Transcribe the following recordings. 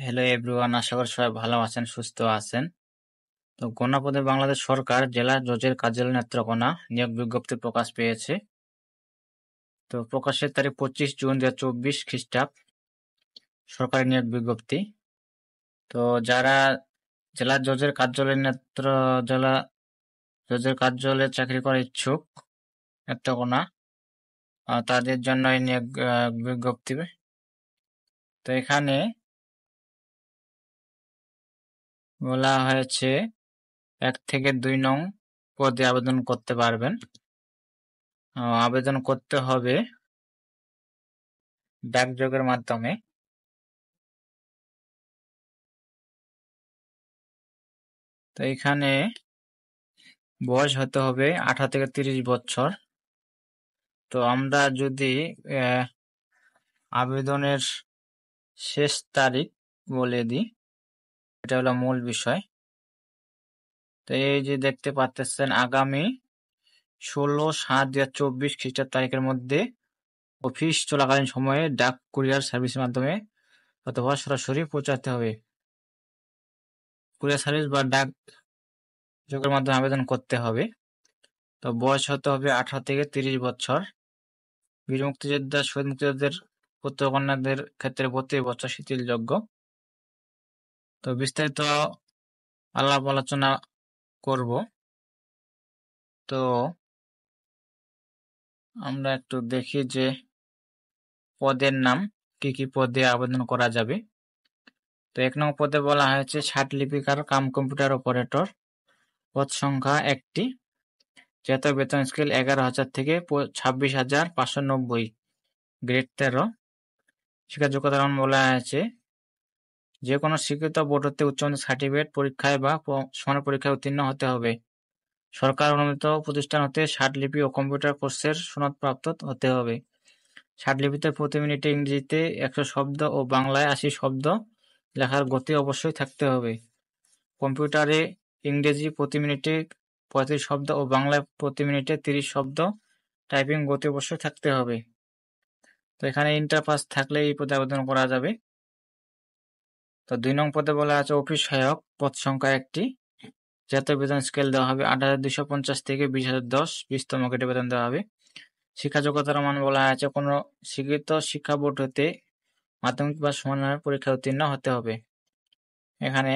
Hello everyone, আশা করি সবাই ভালো আছেন, সুস্থ আছেন। তো গণপদে বাংলাদেশ সরকার জেলা জজের কার্যালয় নেত্রকোনা নিয়োগ বিজ্ঞপ্তি প্রকাশ পেয়েছে। তো প্রকাশের তারিখ 25 জুন 2024 খ্রিস্টাব্দ, সরকারি নিয়োগ বিজ্ঞপ্তি। তো যারা জেলা জজের জেলা জজের কার্যালয়ে চাকরি করার ইচ্ছুক নেত্রকোনা, তাদের জন্য এই নিয়োগ বিজ্ঞপ্তি। তো এখানে বলা হয়েছে 1 থেকে 2 নং পদে আবেদন করতে পারবেন। আবেদন করতে হবে ডাকযোগের মাধ্যমে। তো এখানে বয়স হতে হবে 18 থেকে 30 বছর। তো আমরা যদি আবেদনের শেষ তারিখ বলে দিই, এটা হলো মূল বিষয়। তো এই যে দেখতে পাচ্ছেন, আগামী 16/7/2024 খ্রিস্টাব্দ তারিখের মধ্যে অফিস চলাকালীন সময়ে ডাক কুরিয়ার সার্ভিসের মাধ্যমে অথবা সরাসরি পৌঁছাতে হবে। কুরিয়ার সার্ভিস বা ডাক যোগের মাধ্যমে আবেদন করতে হবে। তো বয়স হতে হবে 18 থেকে 30 বছর। বীর মুক্তিযোদ্ধা, শহীদ মুক্তিযোদ্ধাদের পুত্র-কন্যাদের ক্ষেত্রে 32 বছর শিথিলযোগ্য। তো বিস্তারিত আলাপ আলোচনা করব। তো আমরা একটু দেখি যে পদের নাম, কি কি পদে আবেদন করা যাবে। তো 1 নং পদে বলা হয়েছে ষাট লিপিকার কাম কম্পিউটার অপারেটর, পদ সংখ্যা 1টি, জাতীয় বেতন স্কেল 11,000 থেকে 26,590, গ্রেড 13। শিক্ষা যোগ্যতার মান বলা হয়েছে যে কোনো স্বীকৃত বোর্ড হতে উচ্চ মাধ্যমিক সার্টিফিকেট পরীক্ষায় বা সমান পরীক্ষায় উত্তীর্ণ হতে হবে। সরকার অনুমোদিত প্রতিষ্ঠান হতে ষাটলিপি ও কম্পিউটার কোর্সের সনদপ্রাপ্ত হতে হবে। ষাটলিপিতে প্রতি মিনিটে ইংরেজিতে 100 শব্দ ও বাংলায় 80 শব্দ লেখার গতি অবশ্যই থাকতে হবে। কম্পিউটারে ইংরেজি প্রতি মিনিটে 35 শব্দ ও বাংলায় প্রতি মিনিটে 30 শব্দ টাইপিং গতি অবশ্যই থাকতে হবে। তো এখানে ইন্টার পাস থাকলে এই পদে আবেদন করা যাবে। তো 2 নং পদে বলা আছে অফিস সহায়ক, পদ সংখ্যা 1টি, জাতীয় বেতন স্কেল দেওয়া হবে 8,250 থেকে 20,010, 20তম গ্রেডে বেতন দেওয়া হবে। শিক্ষা যোগ্যতার মান বলা আছে কোনো স্বীকৃত শিক্ষা বোর্ড হতে মাধ্যমিক বা সমমানের পরীক্ষায় উত্তীর্ণ হতে হবে। এখানে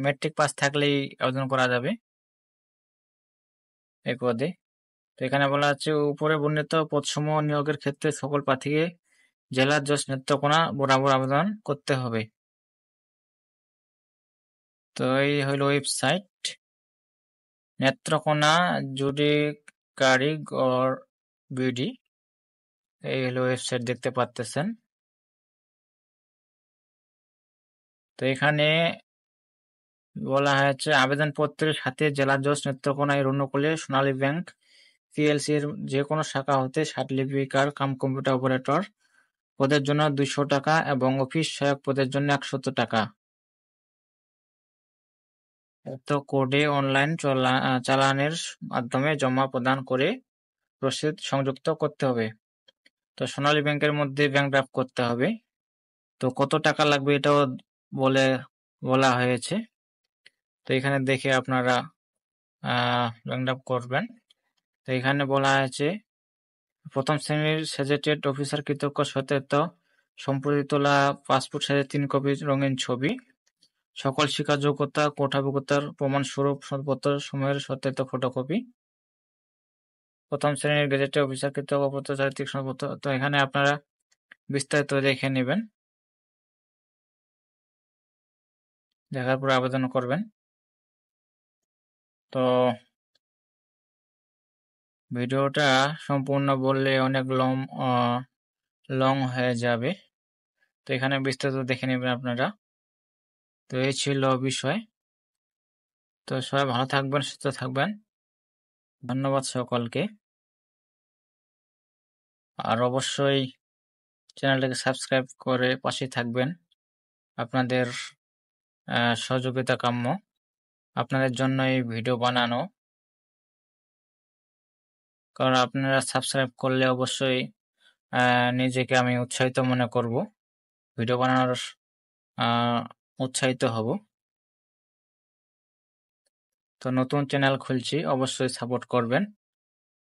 মেট্রিক পাস থাকলেই আবেদন করা যাবে এই পদে। তো এখানে বলা আছে উপরে বর্ণিত পদসমূহ নিয়োগের ক্ষেত্রে সকল প্রার্থীকে জেলা জজ নেত্রকোনা বরাবর আবেদন করতে হবে। তো এই হইল ওয়েবসাইট, নেত্রকোনা জুডিকারি গড় বিডি, এই হলো ওয়েবসাইট দেখতে পাচ্ছেন। তো এখানে বলা হয়েছে আবেদনপত্রের সাথে জেলা জজ নেত্রকোনা এর অনুকূলে সোনালী ব্যাংক পিএলসি এর যে কোনো শাখা হতে ষাটলিপিকার কাম কম্পিউটার অপারেটর পদের জন্য 200 টাকা এবং অফিস সহায়ক পদের জন্য 100 টাকা তো কোডে অনলাইন চালানের মাধ্যমে জমা প্রদান করে রসিদ সংযুক্ত করতে হবে। তো সোনালী ব্যাংকের মধ্যে ব্যাংক ড্রাফট করতে হবে। তো কত টাকা লাগবে এটাও বলা হয়েছে। তো এখানে দেখে আপনারা ব্যাংক ড্রাফট করবেন। তো এখানে বলা হয়েছে প্রথম শ্রেণীর সেজেটেড অফিসার কৃতজ্ঞ সত্যায়িত সম্প্রতি তোলা পাসপোর্ট সাইজের 3 কপি রঙিন ছবি, সকল শিক্ষা যোগ্যতা কোঠাভুক্তার প্রমাণস্বরূপ সনদপত্র সময়ের সত্যায়িত ফটোকপি, প্রথম শ্রেণীর গেজেটেড অফিসার কৃতজ্ঞ পত্র চারিত্রিক সনদপত্র। তো এখানে আপনারা বিস্তারিত দেখে নেবেন, দেখার পর আবেদন করবেন। তো ভিডিওটা সম্পূর্ণ বললে অনেক লং হয়ে যাবে, তো এখানে বিস্তারিত দেখে নেবেন আপনারা। তো এই ছিল বিষয়। তো সবাই ভালো থাকবেন, সুস্থ থাকবেন। ধন্যবাদ সকলকে। আর অবশ্যই চ্যানেলটাকে সাবস্ক্রাইব করে পাশে থাকবেন। আপনাদের সহযোগিতা কাম্য, আপনাদের জন্য এই ভিডিও বানানো, কারণ আপনারা সাবস্ক্রাইব করলে অবশ্যই নিজেকে আমি উৎসাহিত মনে করব। ভিডিও বানানোর উৎসাহিত হব। তো নতুন চ্যানেল খুলছি, অবশ্যই সাপোর্ট করবেন।